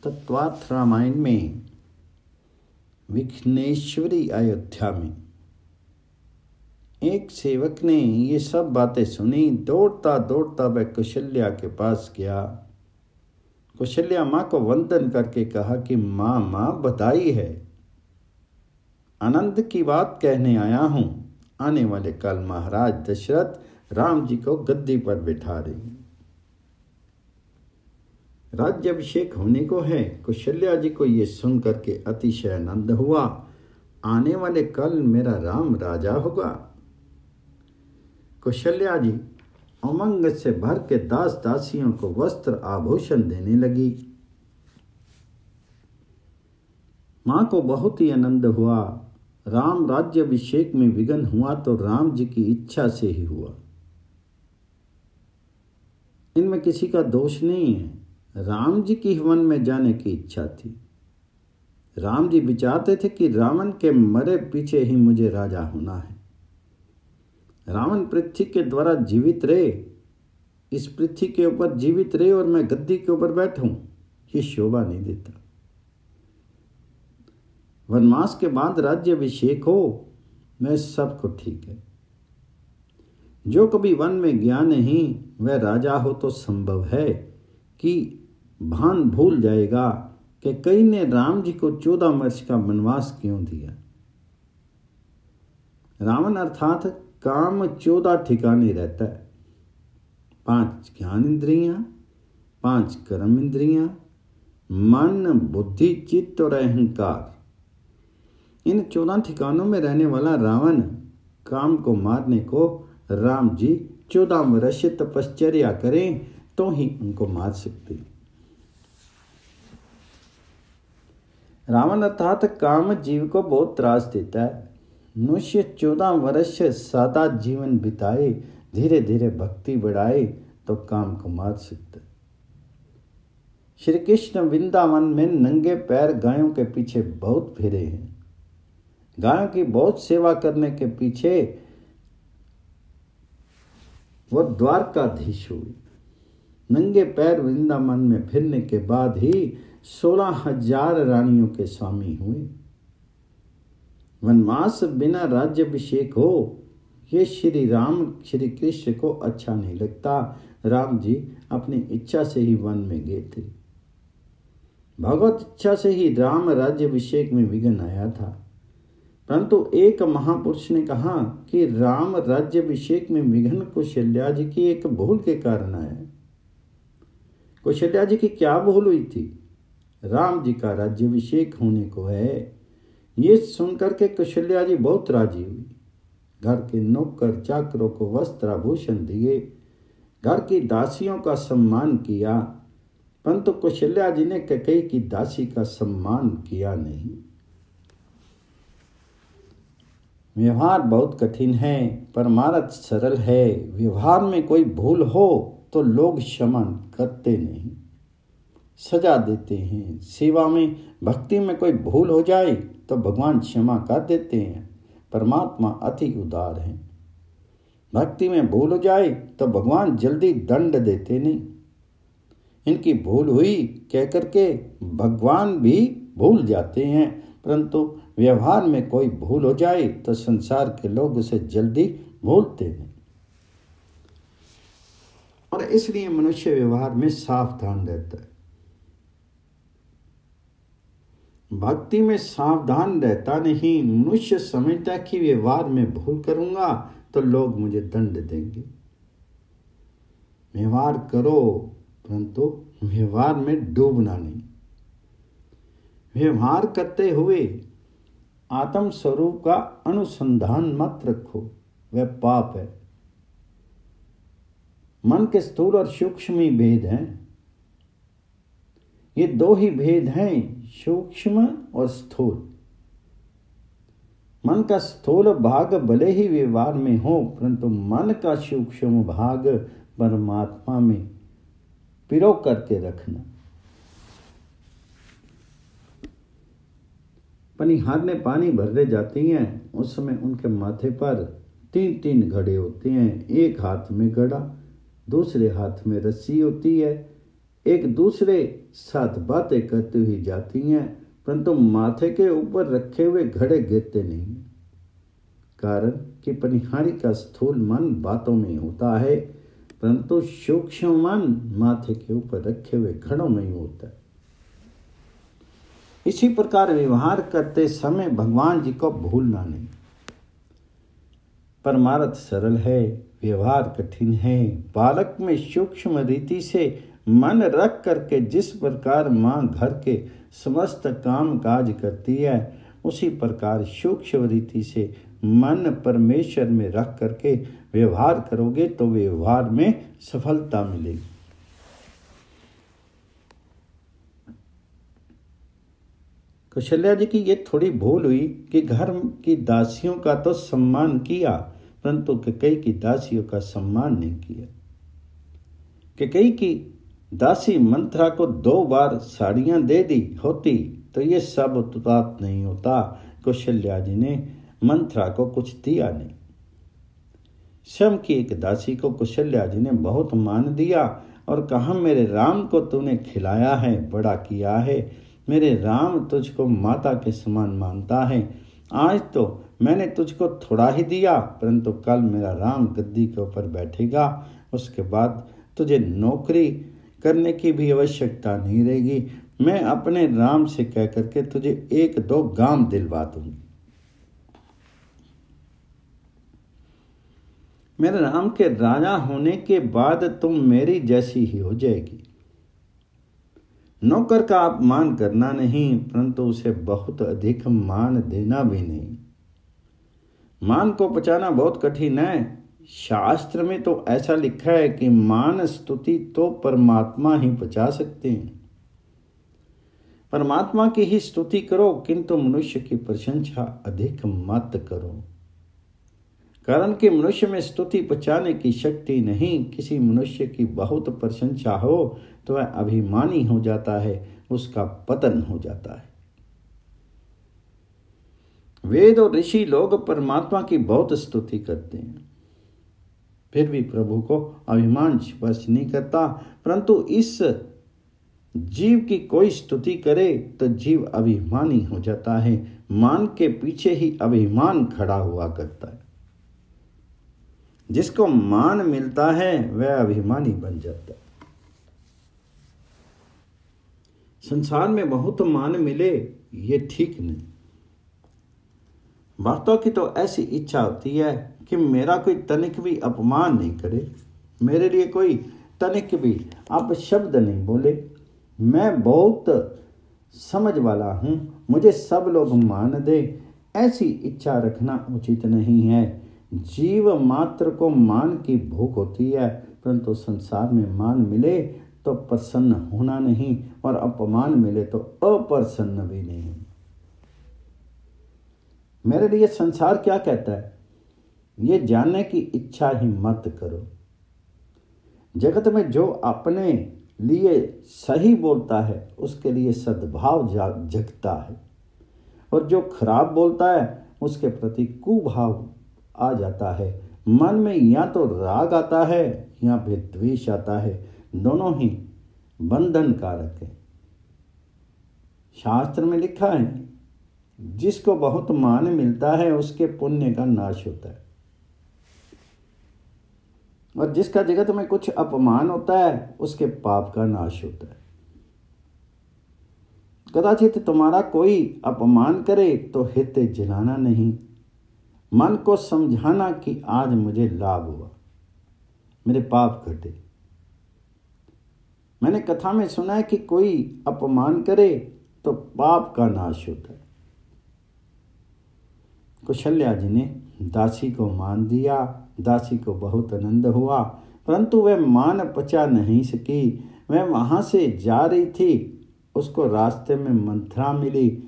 तत्वार्थ रामायण में विघ्नेश्वरी अयोध्या में एक सेवक ने ये सब बातें सुनी। दौड़ता दौड़ता वह कौशल्या के पास गया। कौशल्या माँ को वंदन करके कहा कि माँ बधाई है, आनंद की बात कहने आया हूँ। आने वाले कल महाराज दशरथ राम जी को गद्दी पर बिठा रहे हैं, राज्याभिषेक होने को है। कौशल्या जी को ये सुन करके अतिशय आनंद हुआ। आने वाले कल मेरा राम राजा होगा। कौशल्या जी उमंग से भर के दास दासियों को वस्त्र आभूषण देने लगी। मां को बहुत ही आनंद हुआ। राम राज्याभिषेक में विघ्न हुआ तो राम जी की इच्छा से ही हुआ, इनमें किसी का दोष नहीं है। राम जी की वन में जाने की इच्छा थी। राम जी विचारते थे कि रावण के मरे पीछे ही मुझे राजा होना है। रावण पृथ्वी के द्वारा जीवित रहे, इस पृथ्वी के ऊपर जीवित रहे और मैं गद्दी के ऊपर बैठूं, ये शोभा नहीं देता। वनवास के बाद राज्याभिषेक हो, मैं सबको ठीक है। जो कभी वन में गया नहीं वह राजा हो तो संभव है कि भान भूल जाएगा कि कई ने राम जी को 14 वर्ष का वनवास क्यों दिया। रावण अर्थात काम 14 ठिकाने रहता है। 5 ज्ञान इंद्रियां, 5 कर्म इंद्रियां, मन, बुद्धि, चित्त और अहंकार। इन 14 ठिकानों में रहने वाला रावण काम को मारने को राम जी 14 वर्ष तपश्चर्या करें तो ही उनको मार सकते। रावण अर्थात काम जीव को बहुत त्रास देता है। मनुष्य 14 वर्ष सादा जीवन बिताए, धीरे धीरे भक्ति बढ़ाए तो काम को मार सकता है। श्री कृष्ण वृंदावन में नंगे पैर गायों के पीछे बहुत फिरे हैं। गायों की बहुत सेवा करने के पीछे वो द्वारकाधीश हुए। नंगे पैर वृंदावन में फिरने के बाद ही 16,000 रानियों के स्वामी हुए। वनवास बिना राज्याभिषेक हो, ये श्री राम श्री कृष्ण को अच्छा नहीं लगता। राम जी अपनी इच्छा से ही वन में गए थे। भगवत इच्छा से ही राम राज्याभिषेक में विघ्न आया था। परंतु एक महापुरुष ने कहा कि राम राज्याभिषेक में विघ्न कौशल्या जी की एक भूल के कारण आया। कौशल्या जी की क्या भूल हुई थी? राम जी का राज्याभिषेक होने को है, ये सुनकर के कौशल्या जी बहुत राजी हुई। घर के नौकर चाकरों को वस्त्र आभूषण दिए, घर की दासियों का सम्मान किया, परंतु कौशल्या जी ने कैकेयी की दासी का सम्मान किया नहीं। व्यवहार बहुत कठिन है, परमार्थ सरल है। व्यवहार में कोई भूल हो तो लोग क्षमा करते नहीं, सजा देते हैं। सेवा में, भक्ति में कोई भूल हो जाए तो भगवान क्षमा कर देते हैं। परमात्मा अति उदार हैं। भक्ति में भूल हो जाए तो भगवान जल्दी दंड देते नहीं। इनकी भूल हुई कह करके भगवान भी भूल जाते हैं, परंतु व्यवहार में कोई भूल हो जाए तो संसार के लोग उसे जल्दी भूलते हैं। और इसलिए मनुष्य व्यवहार में सावधान रहता है। भक्ति में सावधान रहता नहीं। मनुष्य समझता कि व्यवहार में भूल करूंगा तो लोग मुझे दंड देंगे। व्यवहार करो परंतु व्यवहार में डूबना नहीं। व्यवहार करते हुए आत्म स्वरूप का अनुसंधान मत रखो, वह पाप है। मन के स्थूल और सूक्ष्म ही भेद हैं। ये 2 ही भेद हैं, सूक्ष्म और स्थूल। मन का स्थूल भाग भले ही व्यवहार में हो, परंतु मन का सूक्ष्म भाग परमात्मा में पिरो करके रखना। पनिहार में पानी भरने जाती हैं, उस समय उनके माथे पर 3-3 घड़े होते हैं। एक हाथ में घड़ा, दूसरे हाथ में रस्सी होती है, एक दूसरे साथ बातें करती हुई जाती हैं, परंतु माथे के ऊपर रखे हुए घड़े गिरते नहीं। कारण कि पनिहारी का स्थूल मन बातों में होता है, परंतु सूक्ष्म मन माथे के ऊपर रखे हुए घड़ों में ही होता है। इसी प्रकार व्यवहार करते समय भगवान जी को भूलना नहीं। परमार्थ सरल है, व्यवहार कठिन है। बालक में सूक्ष्म रीति से मन रख करके जिस प्रकार माँ घर के समस्त काम काज करती है, उसी प्रकार सूक्ष्म रीति से मन परमेश्वर में रख करके व्यवहार करोगे तो व्यवहार में सफलता मिलेगी। कौशल्या जी की ये थोड़ी भूल हुई कि घर की दासियों का तो सम्मान किया, परंतु कैकेयी की दासियों का सम्मान नहीं किया। कैकेयी की दासी मंथरा को 2 बार साड़ियां दे दी होती तो ये सब उत्पात नहीं होता। कौशल्या जी ने मंथरा को कुछ दिया नहीं। स्वयं की एक दासी को कौशल्या जी ने बहुत मान दिया और कहा, मेरे राम को तूने खिलाया है, बड़ा किया है। मेरे राम तुझको माता के समान मानता है। आज तो मैंने तुझको थोड़ा ही दिया, परंतु कल मेरा राम गद्दी के ऊपर बैठेगा, उसके बाद तुझे नौकरी करने की भी आवश्यकता नहीं रहेगी। मैं अपने राम से कह करके तुझे 1-2 गांव दिलवा दूंगी। मेरे राम के राजा होने के बाद तुम मेरी जैसी ही हो जाएगी। नौकर का अपमान करना नहीं, परंतु उसे बहुत अधिक मान देना भी नहीं। मान को पचाना बहुत कठिन है। शास्त्र में तो ऐसा लिखा है कि मान स्तुति तो परमात्मा ही पचा सकते हैं। परमात्मा की ही स्तुति करो, किंतु मनुष्य की प्रशंसा अधिक मत करो। कारण कि मनुष्य में स्तुति पचाने की शक्ति नहीं। किसी मनुष्य की बहुत प्रशंसा हो तो वह अभिमानी हो जाता है, उसका पतन हो जाता है। वेद और ऋषि लोग परमात्मा की बहुत स्तुति करते हैं, फिर भी प्रभु को अभिमान स्पर्श नहीं करता। परंतु इस जीव की कोई स्तुति करे तो जीव अभिमानी हो जाता है। मान के पीछे ही अभिमान खड़ा हुआ करता है। जिसको मान मिलता है वह अभिमानी बन जाता है। संसार में बहुत मान मिले ये ठीक नहीं। भक्तों की तो ऐसी इच्छा होती है कि मेरा कोई तनिक भी अपमान नहीं करे, मेरे लिए कोई तनिक भी अपशब्द नहीं बोले। मैं बहुत समझ वाला हूँ, मुझे सब लोग मान दे, ऐसी इच्छा रखना उचित नहीं है। जीव मात्र को मान की भूख होती है, परंतु संसार में मान मिले तो प्रसन्न होना नहीं और अपमान मिले तो अप्रसन्न भी नहीं। मेरे लिए संसार क्या कहता है ये जानने की इच्छा ही मत करो। जगत में जो अपने लिए सही बोलता है उसके लिए सद्भाव जगता है, और जो खराब बोलता है उसके प्रति कुभाव आ जाता है। मन में या तो राग आता है या फिर द्वेष आता है, दोनों ही बंधन कारक है। शास्त्र में लिखा है जिसको बहुत मान मिलता है उसके पुण्य का नाश होता है, और जिसका जगत में कुछ अपमान होता है उसके पाप का नाश होता है। कदाचित तुम्हारा कोई अपमान करे तो हित जलाना नहीं, मन को समझाना कि आज मुझे लाभ हुआ, मेरे पाप घटे। मैंने कथा में सुना है कि कोई अपमान करे तो पाप का नाश होता है। कौशल्या जी ने दासी को मान दिया, दासी को बहुत आनंद हुआ, परंतु वह मान पचा नहीं सकी। वह वहां से जा रही थी, उसको रास्ते में मंथरा मिली।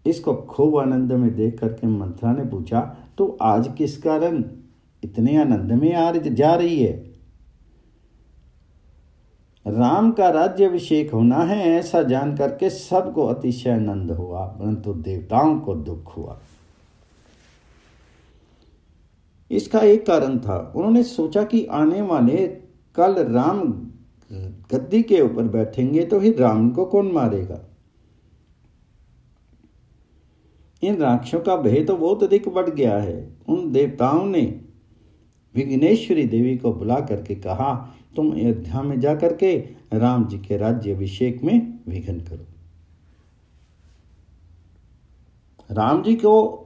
इसको खूब आनंद में देख करके मंथरा ने पूछा, तो आज किस कारण इतने आनंद में जा रही है? राम का राज्याभिषेक होना है ऐसा जान करके सबको अतिशय आनंद हुआ, परंतु देवताओं को दुख हुआ। इसका एक कारण था, उन्होंने सोचा कि आने वाले कल राम गद्दी के ऊपर बैठेंगे तो फिर राम को कौन मारेगा? इन राक्षसों का भय तो बहुत अधिक बढ़ गया है। उन देवताओं ने विघ्नेश्वरी देवी को बुला करके कहा, तुम अयोध्या में जाकर के राम जी के राज्य अभिषेक में विघ्न करो। राम जी को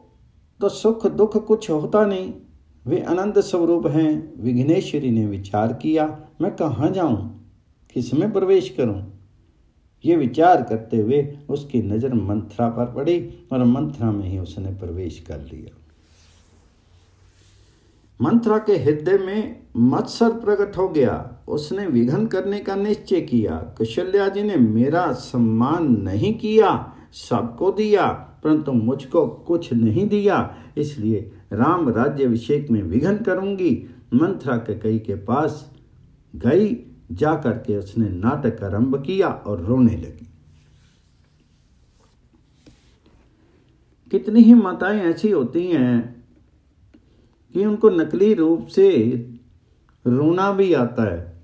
तो सुख दुख कुछ होता नहीं, वे आनंद स्वरूप हैं। विघ्नेश्वरी ने विचार किया, मैं कहाँ जाऊं, किसमें प्रवेश करूं? ये विचार करते हुए उसकी नजर मंथरा पर पड़ी और मंथरा में ही उसने प्रवेश कर लिया। मंथरा के हृदय में मत्सर प्रकट हो गया। उसने विघ्न करने का निश्चय किया। कौशल्या जी ने मेरा सम्मान नहीं किया, सबको दिया, परंतु मुझको कुछ नहीं दिया, इसलिए राम राज्य अभिषेक में विघ्न करूंगी। मंथरा कैकेयी के पास गई, जा करके उसने नाटक आरंभ किया और रोने लगी। कितनी ही माताएं ऐसी होती हैं कि उनको नकली रूप से रोना भी आता है।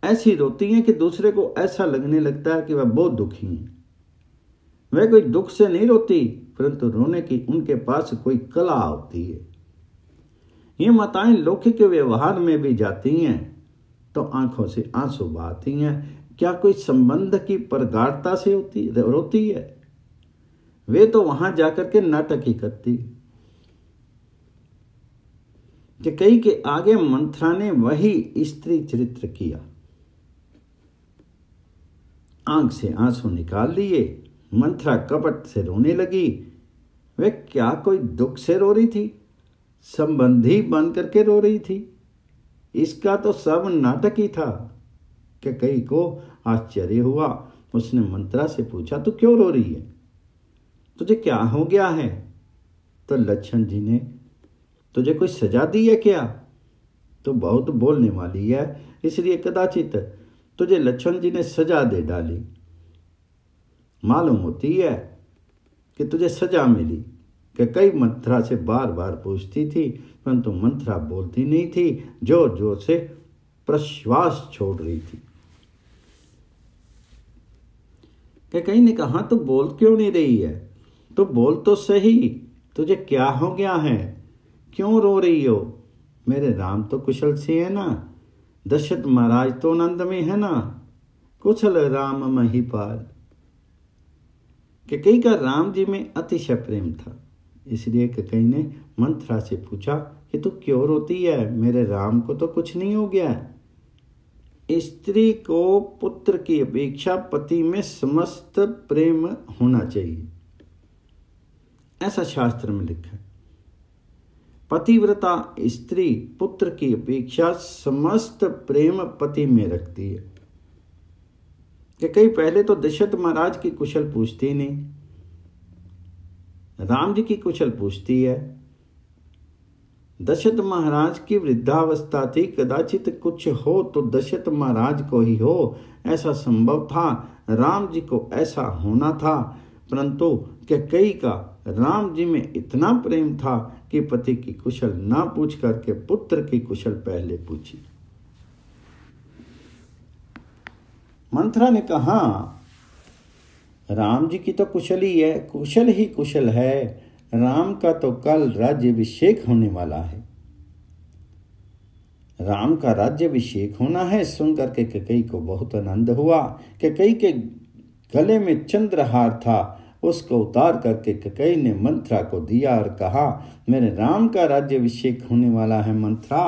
ऐसी रोती हैं कि दूसरे को ऐसा लगने लगता है कि वह बहुत दुखी हैं। वह कोई दुख से नहीं रोती, परंतु रोने की उनके पास कोई कला होती है। ये माताएं लौकिक व्यवहार में भी जाती हैं तो आंखों से आंसू बहाती हैं। क्या कोई संबंध की प्रगाढ़ता से रोती है? वे तो वहां जाकर के नाटक ही करती। कैकेयी के आगे मंथरा ने वही स्त्री चरित्र किया। आंख से आंसू निकाल लिए। मंथरा कपट से रोने लगी। वे क्या कोई दुख से रो रही थी? संबंधी बन करके रो रही थी? इसका तो सब नाटक ही था। कैकेयी को आश्चर्य हुआ। उसने मंथरा से पूछा, तू क्यों रो रही है? तुझे क्या हो गया है? तो लक्ष्मण जी ने तुझे कोई सजा दी है क्या? तो बहुत बोलने वाली है, इसलिए कदाचित तुझे लक्ष्मण जी ने सजा दे डाली। मालूम होती है कि तुझे सजा मिली। कैकेयी मंथरा से बार बार पूछती थी, परंतु मंथरा बोलती नहीं थी, जोर जोर से प्रश्वास छोड़ रही थी। कैकेयी ने कहा, तू बोल क्यों नहीं रही है? तो बोल तो सही, तुझे क्या हो गया है? क्यों रो रही हो? मेरे राम तो कुशल से है ना? दशरथ महाराज तो आनंद में है ना? कुशल राम महिपाल। कैकेयी का राम जी में अतिशय प्रेम था, इसलिए कैकेयी ने मंथरा से पूछा कि तू क्यों रोती है? मेरे राम को तो कुछ नहीं हो गया। स्त्री को पुत्र की अपेक्षा पति में समस्त प्रेम होना चाहिए, ऐसा शास्त्र में लिखा है। पतिव्रता स्त्री पुत्र की अपेक्षा समस्त प्रेम पति में रखती है। कैकेयी पहले तो दशरथ महाराज की कुशल पूछती नहीं, राम जी की कुशल पूछती है। दशरथ महाराज की वृद्धावस्था थी, कदाचित कुछ हो तो दशरथ महाराज को ही हो, ऐसा संभव था। राम जी को ऐसा होना था, परंतु कैकेयी का राम जी में इतना प्रेम था कि पति की कुशल ना पूछ करके पुत्र की कुशल पहले पूछी। मंथरा ने कहा, राम जी की तो कुशल ही है, कुशल ही कुशल है। राम का तो कल राज्याभिषेक होने वाला है। राम का राज्याभिषेक होना है, सुनकर के कैकेयी को बहुत आनंद हुआ। कैकेयी के गले में चंद्रहार था, उसको उतार करके कैकेयी ने मंथरा को दिया और कहा, मेरे राम का राज्याभिषेक होने वाला है मंथरा,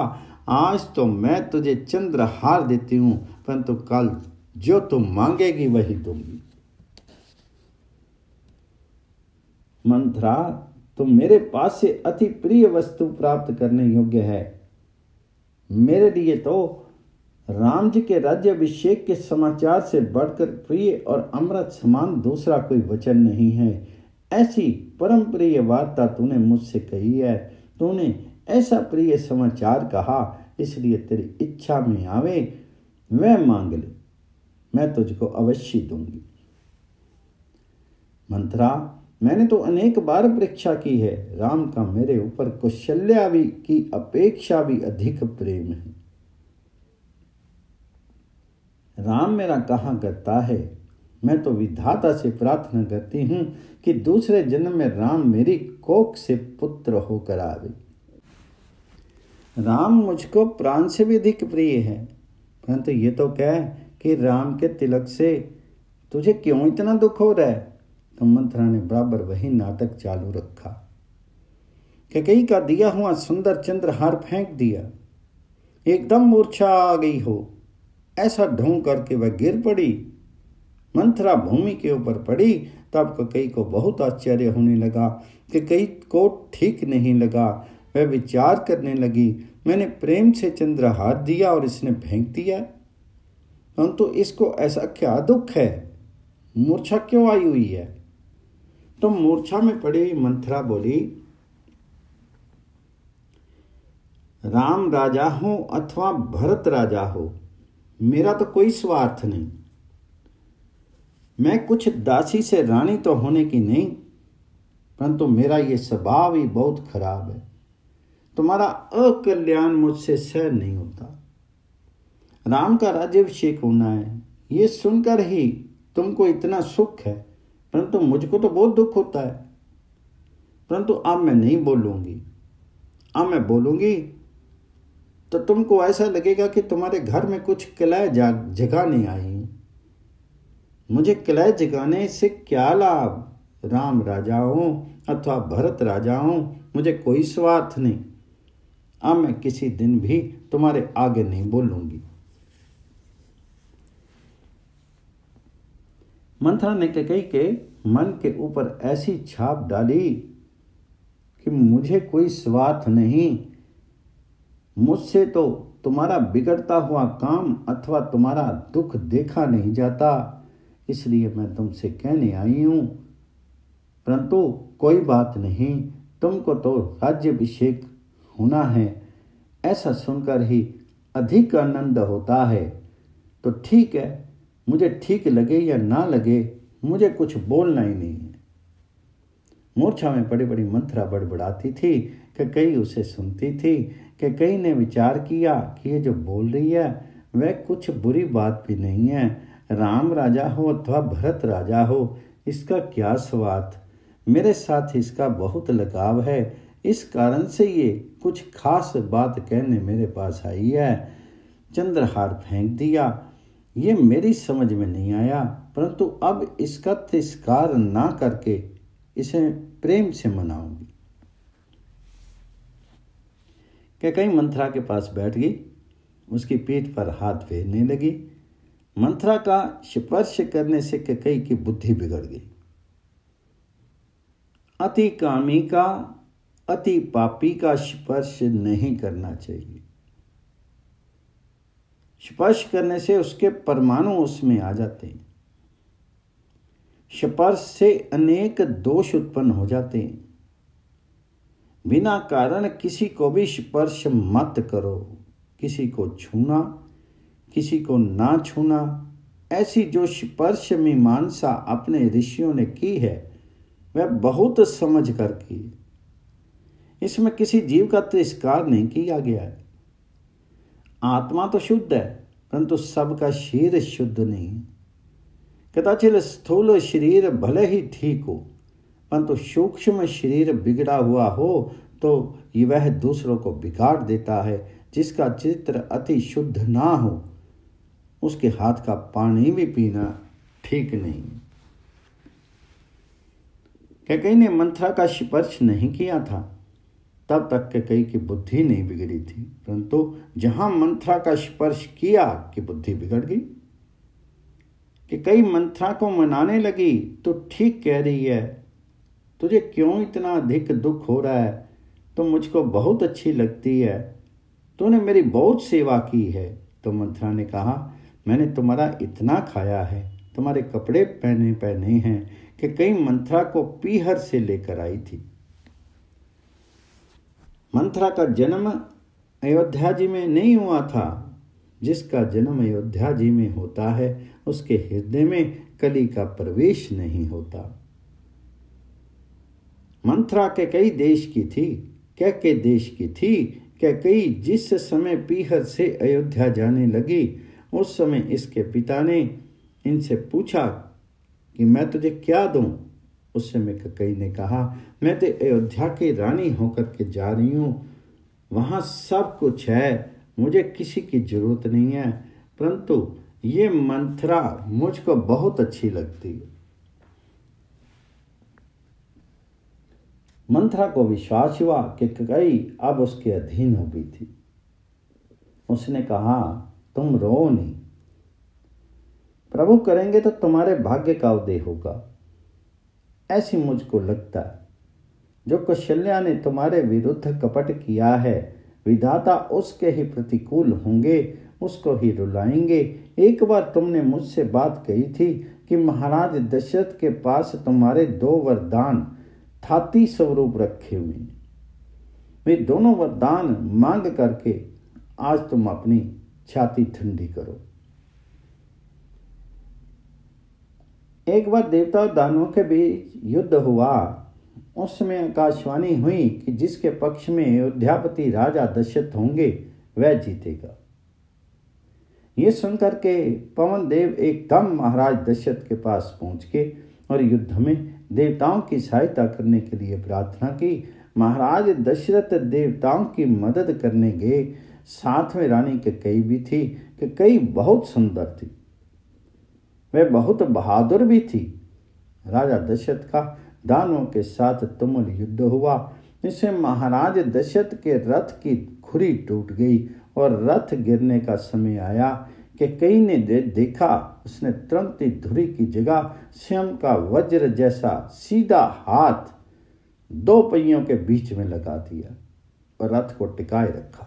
आज तो मैं तुझे चंद्रहार देती हूँ, परंतु कल जो तुम मांगेगी वही दूंगी। मंथरा, तुम मेरे पास से अति प्रिय वस्तु प्राप्त करने योग्य है। मेरे लिए तो राम जी के राज्याभिषेक के समाचार से बढ़कर प्रिय और अमृत समान दूसरा कोई वचन नहीं है। ऐसी परम प्रिय वार्ता तूने मुझसे कही है, तूने ऐसा प्रिय समाचार कहा, इसलिए तेरी इच्छा में आवे वह मांग ले, मैं तुझको अवश्य दूंगी। मंथरा, मैंने तो अनेक बार परीक्षा की है, राम का मेरे ऊपर कौशल्या की अपेक्षा भी अधिक प्रेम है। राम मेरा कहाँ करता है। मैं तो विधाता से प्रार्थना करती हूँ कि दूसरे जन्म में राम मेरी कोख से पुत्र होकर आवे। राम मुझको प्राण से भी अधिक प्रिय है, परंतु ये तो कह कि राम के तिलक से तुझे क्यों इतना दुख हो रहा है। तो मंथरा ने बराबर वही नाटक चालू रखा। कैकेयी का दिया हुआ सुंदर चंद्रहार फेंक दिया। एकदम मूर्छा आ गई हो ऐसा ढोंग करके वह गिर पड़ी। मंथरा भूमि के ऊपर पड़ी। तब कैकेयी को बहुत आश्चर्य होने लगा। कैकेयी को ठीक नहीं लगा। वह विचार करने लगी, मैंने प्रेम से चंद्रहार दिया और इसने फेंक दिया, परंतु इसको ऐसा क्या दुख है, मूर्छा क्यों आई हुई है। तो मूर्छा में पड़ी हुई मंथरा बोली, राम राजा हो अथवा भरत राजा हो, मेरा तो कोई स्वार्थ नहीं। मैं कुछ दासी से रानी तो होने की नहीं, परंतु मेरा ये स्वभाव ही बहुत खराब है। तुम्हारा अकल्याण मुझसे सहन नहीं होता। राम का राज्याभिषेक होना है, ये सुनकर ही तुमको इतना सुख है, परंतु मुझको तो बहुत दुख होता है। परंतु अब मैं नहीं बोलूंगी। अब मैं बोलूंगी तो तुमको ऐसा लगेगा कि तुम्हारे घर में कुछ कलह जगाने आई हूं। मुझे कलह जगाने से क्या लाभ। राम राजा हो अथवा भरत राजा हो, मुझे कोई स्वार्थ नहीं। अब मैं किसी दिन भी तुम्हारे आगे नहीं बोलूंगी। मंथरा ने कैकेयी के मन के ऊपर ऐसी छाप डाली कि मुझे कोई स्वार्थ नहीं। मुझसे तो तुम्हारा बिगड़ता हुआ काम अथवा तुम्हारा दुख देखा नहीं जाता, इसलिए मैं तुमसे कहने आई हूं। परंतु कोई बात नहीं, तुमको तो राज्याभिषेक होना है, ऐसा सुनकर ही अधिक आनंद होता है। तो ठीक है, मुझे ठीक लगे या ना लगे, मुझे कुछ बोलना ही नहीं है। मूर्छा में पड़ी बड़ी मंथरा बड़बड़ाती थी, कैकेयी उसे सुनती थी। कैकेयी ने विचार किया कि ये जो बोल रही है वह कुछ बुरी बात भी नहीं है। राम राजा हो अथवा भरत राजा हो, इसका क्या स्वार्थ। मेरे साथ इसका बहुत लगाव है, इस कारण से ये कुछ खास बात कहने मेरे पास आई है। चंद्रहार फेंक दिया, ये मेरी समझ में नहीं आया, परंतु अब इसका तिरस्कार ना करके इसे प्रेम से मनाऊंगी। कैकेयी मंथरा के पास बैठ गई, उसकी पीठ पर हाथ फेरने लगी। मंथरा का स्पर्श करने से कैकेयी की बुद्धि बिगड़ गई। अति कामी का, अति पापी का स्पर्श नहीं करना चाहिए। स्पर्श करने से उसके परमाणु उसमें आ जाते हैं। स्पर्श से अनेक दोष उत्पन्न हो जाते हैं। बिना कारण किसी को भी स्पर्श मत करो। किसी को छूना, किसी को ना छूना, ऐसी जो स्पर्श मीमांसा अपने ऋषियों ने की है वह बहुत समझ कर की। इसमें किसी जीव का तिरस्कार नहीं किया गया है। आत्मा तो शुद्ध है, परंतु सबका शरीर शुद्ध नहीं। कदाचित स्थूल शरीर भले ही ठीक हो, परंतु सूक्ष्म शरीर बिगड़ा हुआ हो तो वह दूसरों को बिगाड़ देता है। जिसका चित्र अति शुद्ध ना हो, उसके हाथ का पानी भी पीना ठीक नहीं। कैकेयी ने मंथरा का स्पर्श नहीं किया था, तब तक कैकेयी की बुद्धि नहीं बिगड़ी थी, परंतु जहां मंथरा का स्पर्श किया कि बुद्धि बिगड़ गई। कैकेयी मंथरा को मनाने लगी, तो ठीक कह रही है, तुझे क्यों इतना अधिक दुख हो रहा है। तो मुझको बहुत अच्छी लगती है, तूने मेरी बहुत सेवा की है। तो मंथरा ने कहा, मैंने तुम्हारा इतना खाया है, तुम्हारे कपड़े पहने हैं। कैकेयी मंथरा को पीहर से लेकर आई थी। मंथरा का जन्म अयोध्या जी में नहीं हुआ था। जिसका जन्म अयोध्या जी में होता है उसके हृदय में कली का प्रवेश नहीं होता। मंथरा कैकेयी देश की थी, कैकेयी देश की थी। कैकेयी जिस समय पीहर से अयोध्या जाने लगी, उस समय इसके पिता ने इनसे पूछा कि मैं तुझे क्या दूं। उस समय कैकेयी ने कहा, मैं तो अयोध्या की रानी होकर के जा रही हूं, वहां सब कुछ है, मुझे किसी की जरूरत नहीं है, परंतु ये मंथरा मुझको बहुत अच्छी लगती है। मंथरा को विश्वास हुआ कि कैकेयी अब उसके अधीन हो गई थी। उसने कहा, तुम रो नहीं, प्रभु करेंगे तो तुम्हारे भाग्य का उदय होगा। ऐसी मुझको लगता है, जो कौशल्या ने तुम्हारे विरुद्ध कपट किया है, विधाता उसके ही प्रतिकूल होंगे, उसको ही रुलाएंगे। एक बार तुमने मुझसे बात कही थी कि महाराज दशरथ के पास तुम्हारे 2 वरदान थाती स्वरूप रखे हुए हैं। वे दोनों वरदान मांग करके आज तुम अपनी छाती ठंडी करो। एक बार देवता और दानवों के बीच युद्ध हुआ। उस समय आकाशवाणी हुई कि जिसके पक्ष में अयोध्यापति राजा दशरथ होंगे वह जीतेगा। ये सुनकर के पवन देव एकदम महाराज दशरथ के पास पहुंच गए और युद्ध में देवताओं की सहायता करने के लिए प्रार्थना की। महाराज दशरथ देवताओं की मदद करने गए। साथ में रानी कैकेयी भी थी। कैकेयी बहुत सुंदर थी, वह बहुत बहादुर भी थी। राजा दशरथ का दानवों के साथ तुमुल युद्ध हुआ। इससे महाराज दशरथ के रथ की खुरी टूट गई और रथ गिरने का समय आया। कैकेयी ने देखा, उसने तुरंत ही धुरी की जगह स्वयं का वज्र जैसा सीधा हाथ 2 पहियों के बीच में लगा दिया और रथ को टिकाए रखा।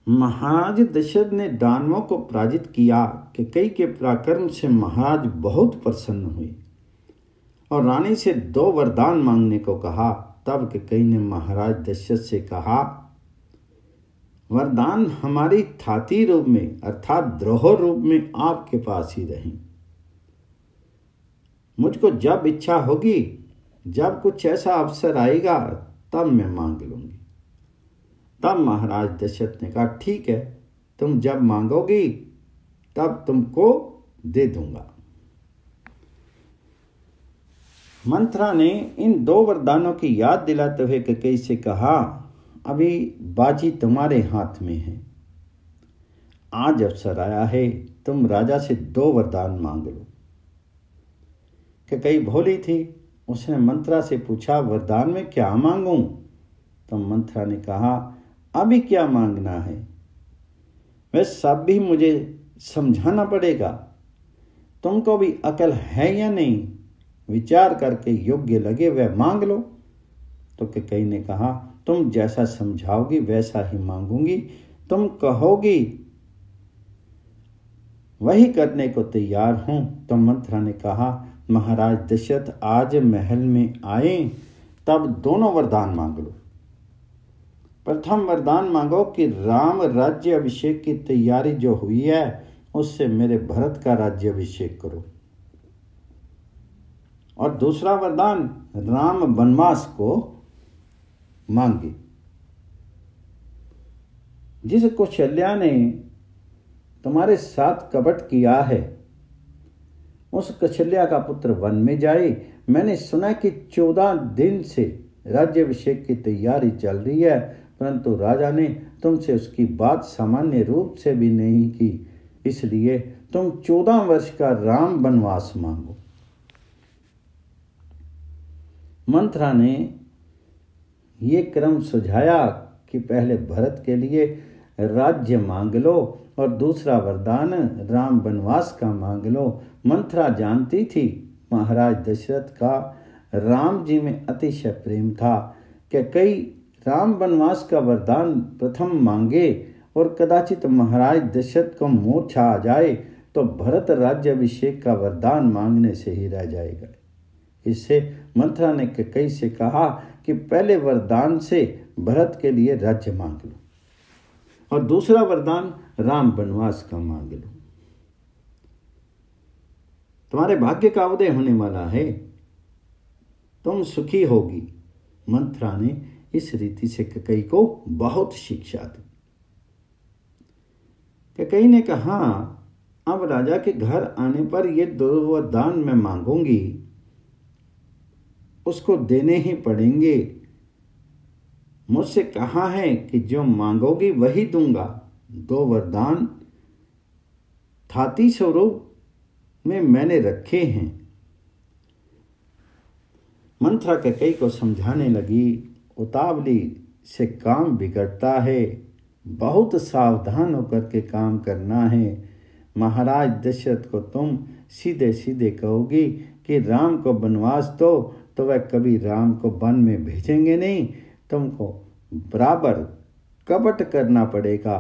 महाराज दशरथ ने दानवों को पराजित किया। कैकेयी के पराक्रम से महाराज बहुत प्रसन्न हुए और रानी से 2 वरदान मांगने को कहा। तब कैकेयी ने महाराज दशरथ से कहा, वरदान हमारी थाती रूप में अर्थात द्रोह रूप में आपके पास ही रहें। मुझको जब इच्छा होगी, जब कुछ ऐसा अवसर आएगा, तब मैं मांग लूंगी। तब महाराज दशरथ ने कहा, ठीक है, तुम जब मांगोगी तब तुमको दे दूंगा। मंथरा ने इन 2 वरदानों की याद दिलाते हुए कैकेयी से कहा, अभी बाजी तुम्हारे हाथ में है, आज अवसर आया है, तुम राजा से 2 वरदान मांग लो। कैकेयी भोली थी, उसने मंथरा से पूछा, वरदान में क्या मांगूं? तो मंथरा ने कहा, अभी क्या मांगना है, वह सब भी मुझे समझाना पड़ेगा। तुमको भी अकल है या नहीं, विचार करके योग्य लगे वह मांग लो। तो कैकेयी ने कहा, तुम जैसा समझाओगी वैसा ही मांगूंगी, तुम कहोगी वही करने को तैयार हूं। तो मंथरा ने कहा, महाराज दशरथ आज महल में आए तब दोनों वरदान मांग लो। प्रथम वरदान मांगो कि राम राज्य अभिषेक की तैयारी जो हुई है उससे मेरे भरत का राज्य अभिषेक करो। और दूसरा वरदान राम वनवास को मांगे। जिस कौशल्या ने तुम्हारे साथ कपट किया है, उस कौशल्या का पुत्र वन में जाए। मैंने सुना कि 14 दिन से राज्याभिषेक की तैयारी चल रही है, परंतु राजा ने तुमसे उसकी बात सामान्य रूप से भी नहीं की, इसलिए तुम 14 वर्ष का राम वनवास मांगो। मंथरा ने ये क्रम सुझाया कि पहले भरत के लिए राज्य मांग लो और दूसरा वरदान राम वनवास का मांग लो। मंथरा जानती थी महाराज दशरथ का राम जी में अतिशय प्रेम था कि कई राम वनवास का वरदान प्रथम मांगे और कदाचित महाराज दशरथ को मूर्छा आ जाए तो भरत राज्याभिषेक का वरदान मांगने से ही रह जाएगा। इससे मंथरा ने कैकेयी से कहा कि पहले वरदान से भरत के लिए राज्य मांग लो और दूसरा वरदान राम वनवास का मांग लो। तुम्हारे भाग्य का उदय होने वाला है, तुम सुखी होगी। मंथरा ने इस रीति से कैकेयी को बहुत शिक्षा दी। कैकेयी ने कहा, अब राजा के घर आने पर ये 2 वरदान मैं मांगूंगी, उसको देने ही पड़ेंगे। मुझसे कहा है कि जो मांगोगी वही दूंगा। 2 वरदान थाती स्वरूप में मैंने रखे हैं। मंथरा कैकेयी को समझाने लगी, उतावली से काम बिगड़ता है, बहुत सावधान होकर के काम करना है। महाराज दशरथ को तुम सीधे सीधे कहोगी कि राम को वनवास दो, तो वह कभी राम को वन में भेजेंगे नहीं। तुमको बराबर कपट करना पड़ेगा,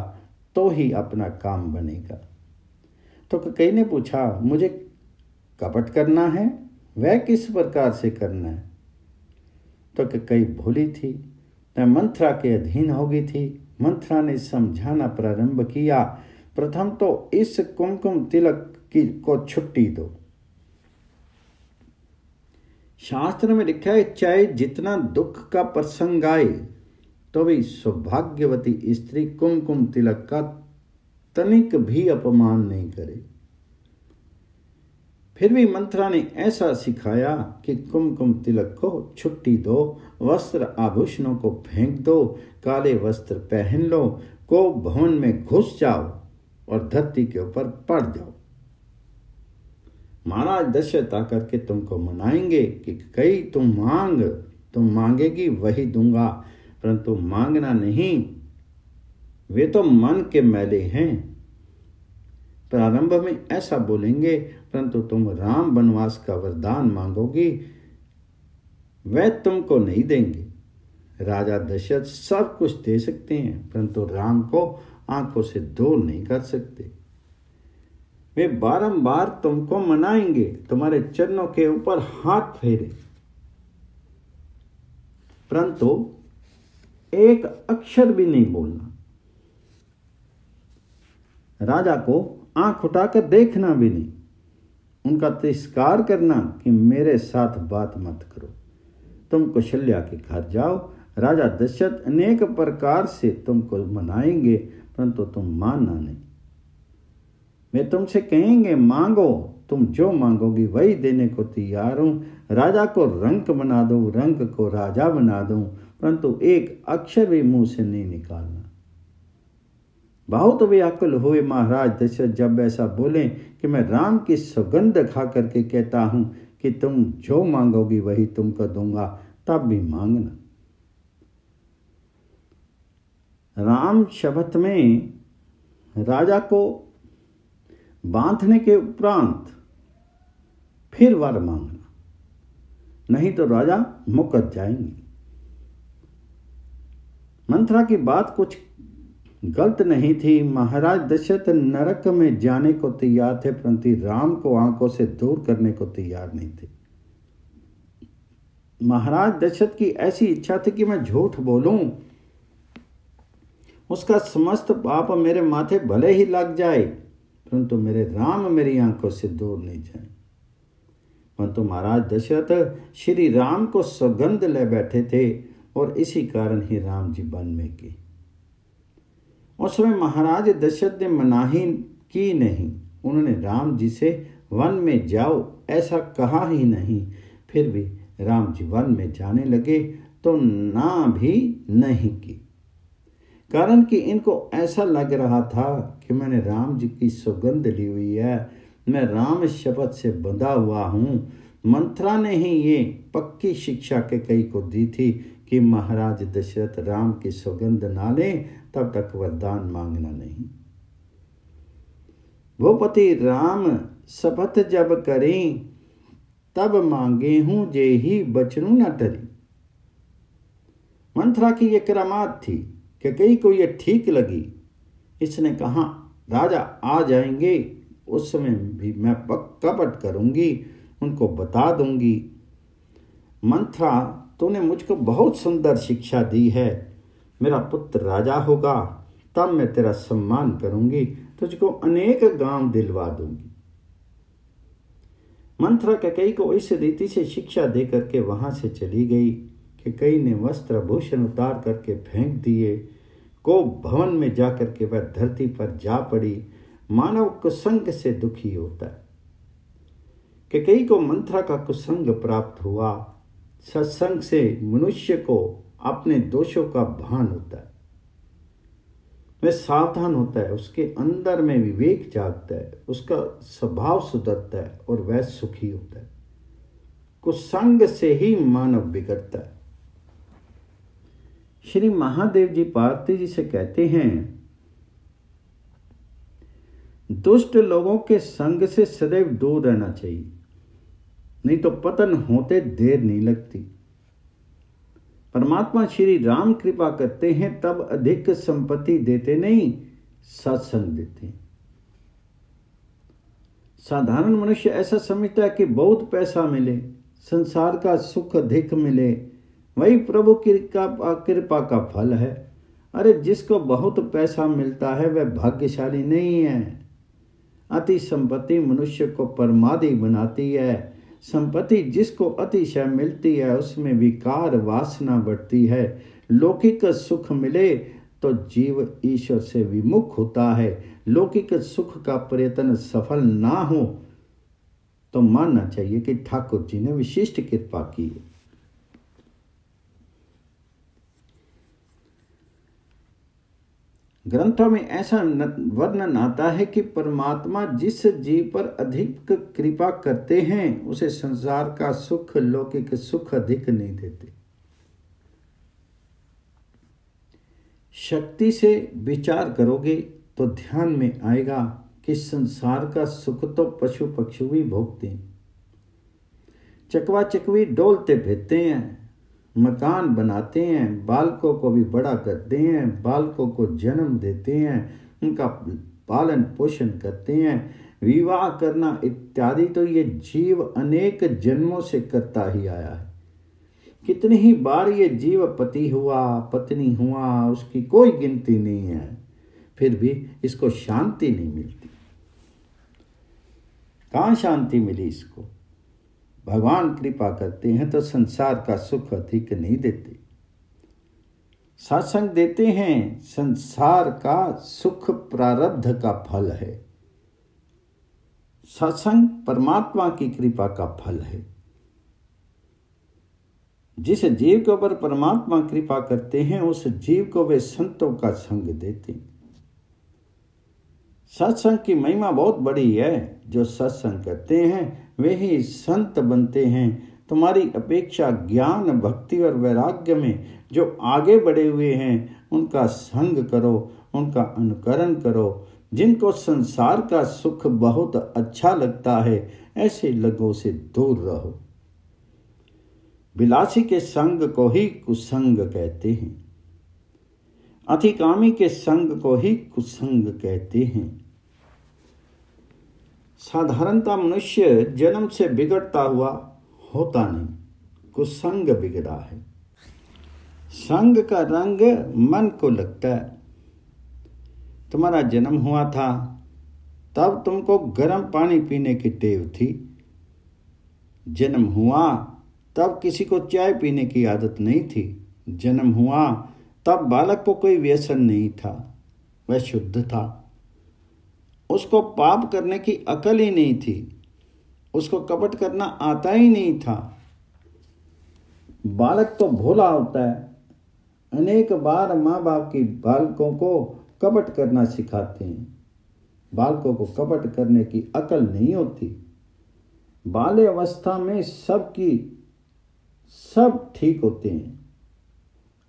तो ही अपना काम बनेगा। तो कैकेयी ने पूछा, मुझे कपट करना है, वह किस प्रकार से करना है? तो कैकेयी भूली थी, वह मंथरा के अधीन हो गई थी। मंथरा ने समझाना प्रारंभ किया, प्रथम तो इस कुमकुम तिलक को छुट्टी दो। शास्त्र में लिखा है, चाहे जितना दुख का प्रसंग आए तो भी सौभाग्यवती स्त्री कुमकुम तिलक का तनिक भी अपमान नहीं करे। फिर भी मंथरा ने ऐसा सिखाया कि कुमकुम तिलक को छुट्टी दो, वस्त्र आभूषणों को फेंक दो, काले वस्त्र पहन लो, को भवन में घुस जाओ और धरती के ऊपर पड़ जाओ। महाराज दशरथ आकर के तुमको मनाएंगे कि कई तुम मांगेगी वही दूंगा, परंतु मांगना नहीं, वे तो मन के मैले हैं। प्रारंभ में ऐसा बोलेंगे, परंतु तुम राम वनवास का वरदान मांगोगी, वह तुमको नहीं देंगे। राजा दशरथ सब कुछ दे सकते हैं, परंतु राम को आंखों से दूर नहीं कर सकते। वे बारंबार तुमको मनाएंगे, तुम्हारे चरणों के ऊपर हाथ फेरे, परंतु एक अक्षर भी नहीं बोलना। राजा को आंख उठाकर देखना भी नहीं, उनका तिरस्कार करना कि मेरे साथ बात मत करो। तुम कौशल्या के घर जाओ, राजा दशरथ अनेक प्रकार से तुमको मनाएंगे, परंतु तुम मानना नहीं। वे तुमसे कहेंगे मांगो, तुम जो मांगोगी वही देने को तैयार हूं। राजा को रंक बना दूं, रंक को राजा बना दूं, परंतु एक अक्षर भी मुंह से नहीं निकालना। बहुत व्याकुल हुए महाराज दशरथ जब ऐसा बोले कि मैं राम की सौगंध खा करके कहता हूं कि तुम जो मांगोगी वही तुमको दूंगा, तब भी मांगना। राम शपथ में राजा को बांधने के उपरांत फिर वर मांगना, नहीं तो राजा मुकर जाएंगे। मंथरा की बात कुछ गलत नहीं थी। महाराज दशरथ नरक में जाने को तैयार थे, परंतु राम को आंखों से दूर करने को तैयार नहीं थे। महाराज दशरथ की ऐसी इच्छा थी कि मैं झूठ बोलूं, उसका समस्त पाप मेरे माथे भले ही लग जाए, परंतु मेरे राम मेरी आंखों से दूर नहीं जाए। परंतु महाराज दशरथ श्री राम को सौगंध ले बैठे थे और इसी कारण ही राम जी वन में गए। उस समय महाराज दशरथ ने मनाही की नहीं, उन्होंने राम जी से वन में जाओ ऐसा कहा ही नहीं। फिर भी राम जी वन में जाने लगे तो ना भी नहीं की, कारण कि इनको ऐसा लग रहा था कि मैंने राम जी की सौगंध ली हुई है, मैं राम शपथ से बंधा हुआ हूँ। मंथरा ने ही ये पक्की शिक्षा कैकेयी को दी थी कि महाराज दशरथ राम की सौगंध ना लें तब तक वरदान मांगना नहीं। वो पति राम शपथ जब करें तब मांगे हूं, जे ही बचनू न टरी। मंथरा की ये करामात थी, कैकेयी को ये ठीक लगी। इसने कहा राजा आ जाएंगे, उस समय भी मैं कपट करूंगी, उनको बता दूंगी, मंथरा तूने मुझको बहुत सुंदर शिक्षा दी है, मेरा पुत्र राजा होगा तब मैं तेरा सम्मान करूंगी, तुझको अनेक गांव दिलवा दूंगी। मंथरा कैकेयी को इस रीति से शिक्षा दे करके वहां से चली गई। कैकेयी ने वस्त्र भूषण उतार करके फेंक दिए, को भवन में जाकर के वह धरती पर जा पड़ी। मानव कुसंग से दुखी होता है। कैकेयी को मंथरा का कुसंग प्राप्त हुआ। सत्संग से मनुष्य को अपने दोषों का भान होता है, वह सावधान होता है, उसके अंदर में विवेक जागता है, उसका स्वभाव सुधरता है और वह सुखी होता है। कुसंग से ही मानव बिगड़ता है। श्री महादेव जी पार्वती जी से कहते हैं, दुष्ट लोगों के संग से सदैव दूर रहना चाहिए, नहीं तो पतन होते देर नहीं लगती। परमात्मा श्री राम कृपा करते हैं तब अधिक संपत्ति देते नहीं, सत्संग देते हैं। साधारण मनुष्य ऐसा समझता है कि बहुत पैसा मिले, संसार का सुख अधिक मिले, वही प्रभु की कृपा का फल है। अरे जिसको बहुत पैसा मिलता है वह भाग्यशाली नहीं है। अति संपत्ति मनुष्य को परमादि बनाती है। संपत्ति जिसको अतिशय मिलती है उसमें विकार वासना बढ़ती है। लौकिक सुख मिले तो जीव ईश्वर से विमुख होता है। लौकिक सुख का प्रयत्न सफल ना हो तो मानना चाहिए कि ठाकुर जी ने विशिष्ट कृपा की है। ग्रंथों में ऐसा वर्णन आता है कि परमात्मा जिस जीव पर अधिक कृपा करते हैं उसे संसार का सुख, लौकिक सुख अधिक नहीं देते। शक्ति से विचार करोगे तो ध्यान में आएगा कि संसार का सुख तो पशु पक्षी भी भोगते हैं। चकवा चकवी डोलते फिरते हैं, मकान बनाते हैं, बालकों को भी बड़ा करते हैं, बालकों को जन्म देते हैं, उनका पालन पोषण करते हैं, विवाह करना इत्यादि तो ये जीव अनेक जन्मों से करता ही आया है। कितनी ही बार ये जीव पति हुआ, पत्नी हुआ, उसकी कोई गिनती नहीं है, फिर भी इसको शांति नहीं मिलती। कहाँ शांति मिली इसको? भगवान कृपा करते हैं तो संसार का सुख अधिक नहीं देते, सत्संग देते हैं। संसार का सुख प्रारब्ध का फल है, सत्संग परमात्मा की कृपा का फल है। जिस जीव के ऊपर परमात्मा कृपा करते हैं उस जीव को वे संतों का संग देते हैं। सत्संग की महिमा बहुत बड़ी है। जो सत्संग करते हैं वे ही संत बनते हैं। तुम्हारी अपेक्षा ज्ञान, भक्ति और वैराग्य में जो आगे बढ़े हुए हैं उनका संग करो, उनका अनुकरण करो। जिनको संसार का सुख बहुत अच्छा लगता है ऐसे लोगों से दूर रहो। विलासी के संग को ही कुसंग कहते हैं, अतिकामी के संग को ही कुसंग कहते हैं। साधारणता मनुष्य जन्म से बिगड़ता हुआ होता नहीं, कुसंग बिगड़ा है। संग का रंग मन को लगता है। तुम्हारा जन्म हुआ था तब तुमको गर्म पानी पीने की टेव थी। जन्म हुआ तब किसी को चाय पीने की आदत नहीं थी। जन्म हुआ तब बालक को कोई व्यसन नहीं था, वह शुद्ध था। उसको पाप करने की अकल ही नहीं थी, उसको कपट करना आता ही नहीं था। बालक तो भोला होता है। अनेक बार माँ बाप की बालकों को कपट करना सिखाते हैं। बालकों को कपट करने की अकल नहीं होती। बाल्य अवस्था में सब ठीक होते हैं।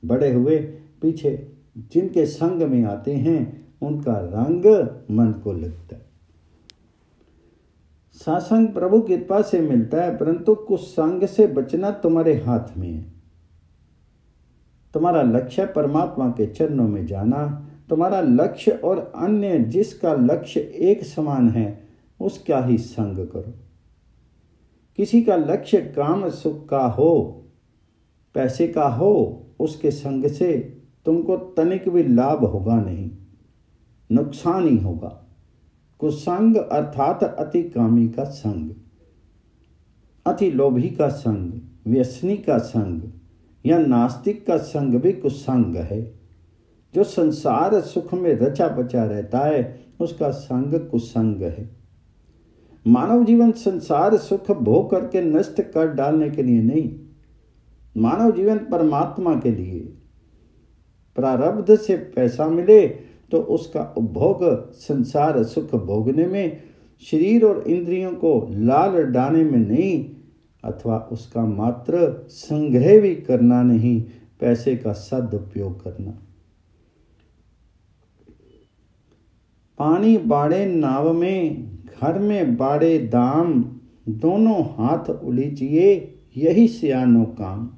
बड़े हुए पीछे जिनके संग में आते हैं उनका रंग मन को लगता है। सत्संग प्रभु कृपा से मिलता है, परंतु कुसंग से बचना तुम्हारे हाथ में है। तुम्हारा लक्ष्य परमात्मा के चरणों में जाना। तुम्हारा लक्ष्य और अन्य जिसका लक्ष्य एक समान है उसका ही संग करो। किसी का लक्ष्य काम सुख का हो, पैसे का हो, उसके संग से तुमको तनिक भी लाभ होगा नहीं, नुकसान ही होगा। कुसंग अर्थात अति कामी का संग, अति लोभी का संग, व्यसनी का संग या नास्तिक का संग भी कुसंग है। जो संसार सुख में रचा बचा रहता है उसका संग कुसंग है। मानव जीवन संसार सुख भोग करके नष्ट कर डालने के लिए नहीं, मानव जीवन परमात्मा के लिए। प्रारब्ध से पैसा मिले तो उसका उपभोग संसार सुख भोगने में, शरीर और इंद्रियों को लाल डालने में नहीं, अथवा उसका मात्र संग्रह भी करना नहीं, पैसे का सदुपयोग करना। पानी बाड़े नाव में, घर में बाड़े दाम, दोनों हाथ उलीचिए यही सियानो काम।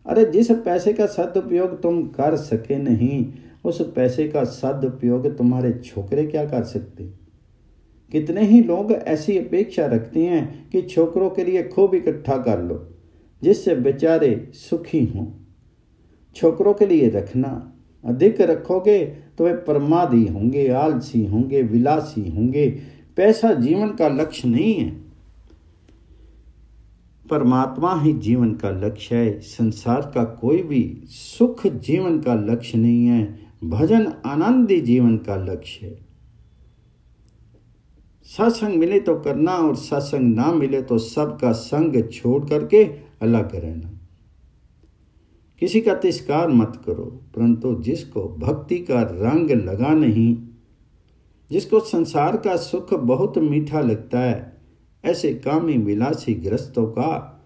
अरे जिस पैसे का सदुपयोग तुम कर सके नहीं, उस पैसे का सदुपयोग तुम्हारे छोकरे क्या कर सकते। कितने ही लोग ऐसी अपेक्षा रखते हैं कि छोकरों के लिए खूब इकट्ठा कर लो जिससे बेचारे सुखी हों। छोकरों के लिए रखना, अधिक रखोगे तो वे प्रमादी होंगे, आलसी होंगे, विलासी होंगे। पैसा जीवन का लक्ष्य नहीं है, परमात्मा ही जीवन का लक्ष्य है। संसार का कोई भी सुख जीवन का लक्ष्य नहीं है, भजन आनंद ही जीवन का लक्ष्य है। सत्संग मिले तो करना और सत्संग ना मिले तो सबका संग छोड़ करके अलग रहना। किसी का तिरस्कार मत करो, परंतु जिसको भक्ति का रंग लगा नहीं, जिसको संसार का सुख बहुत मीठा लगता है, ऐसे कामी विलासी ग्रस्तों का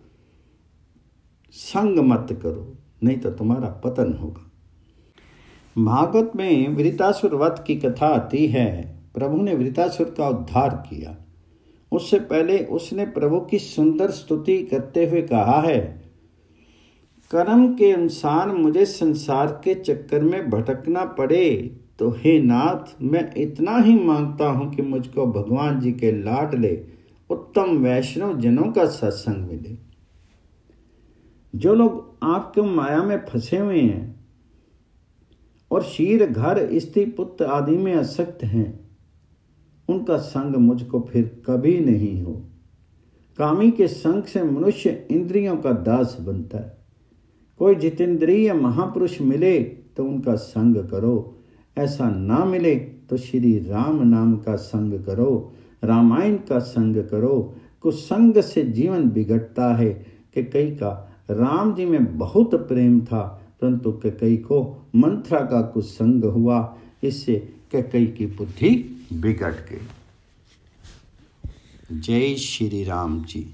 संग मत करो, नहीं तो तुम्हारा पतन होगा। भागवत में वृतासुर वध की कथा आती है। प्रभु ने वृतासुर का उद्धार किया। उससे पहले उसने प्रभु की सुंदर स्तुति करते हुए कहा है, कर्म के अनुसार मुझे संसार के चक्कर में भटकना पड़े तो हे नाथ, मैं इतना ही मांगता हूं कि मुझको भगवान जी के लाडले उत्तम वैष्णव जनों का सत्संग मिले। जो लोग आपके माया में फंसे हुए हैं और शीर, घर, स्त्री, पुत्र आदि में आसक्त हैं, उनका संग मुझको फिर कभी नहीं हो। कामी के संग से मनुष्य इंद्रियों का दास बनता है। कोई जितेंद्रिय महापुरुष मिले तो उनका संग करो, ऐसा ना मिले तो श्री राम नाम का संग करो, रामायण का संग करो। कुसंग से जीवन बिगड़ता है। कैकेयी का राम जी में बहुत प्रेम था, परंतु कैकेयी को मंथरा का कुसंग हुआ, इससे कैकेयी की बुद्धि बिगड़ गई। जय श्री राम जी।